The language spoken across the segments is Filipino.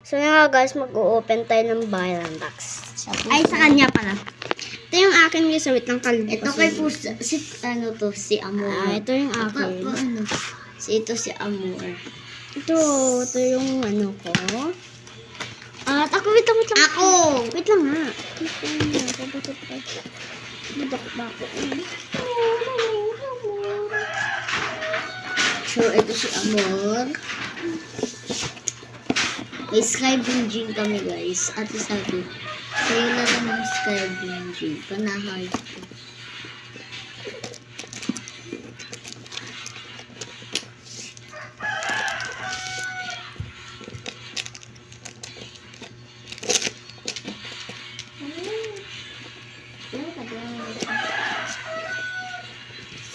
So nga guys, mag-o-open tayo ng viral box. Ay, sa kanya pala. Ito yung akin guys. Wait lang kalbo. Ito kay po si Amor. Ito yung akin. Ito si Amor. Ito yung ano ko. At ako, wait lang. Ako! Wait lang nga. Budok ba ako? So, ito si Amor. May sky binging kami guys. At sabi, kayo na lang ng sky binging. Panahay ko.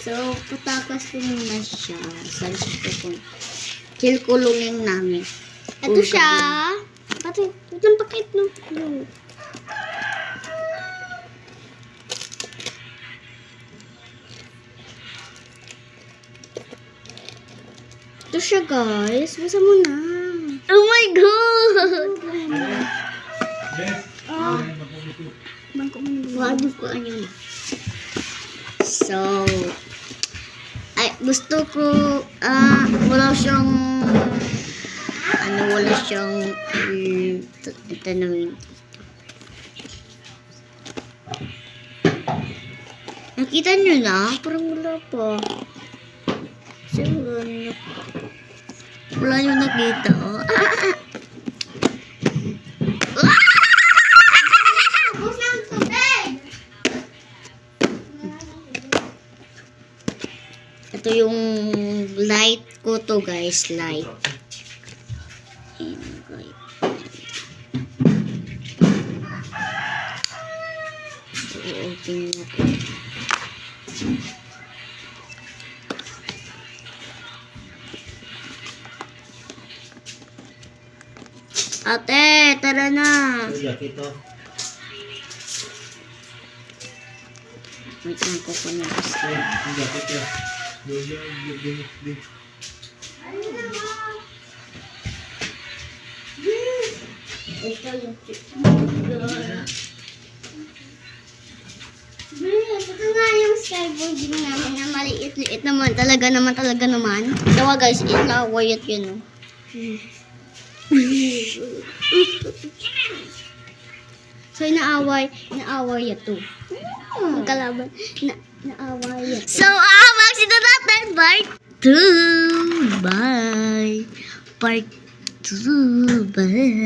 So, patakas ko muna siya. Saan siya po? Kilkulungin namin. Ito siya. Pati, wait lang pakit no. Ito siya guys. Basa mo na. Oh my God! Bangko mo na. Wado ko ano. So, ay, gusto ko, wala siyang, wala siyang, tanawin. Nakita nyo na? Parang wala pa. Siguro, wala nyo nakita, oh. Ito yung light ko to guys, light. And right. So, i-open natin. Ate, tara na. Wait lang ko po na gusto. Ito yung Ito nga yung skyboarding namin na maliit-liit naman. Talaga naman. Dawa guys, inaway at yun. So, inaaway ito. Kalaban. Naaway ito. So, magsito natin part 2. Bye. Part 2. Bye.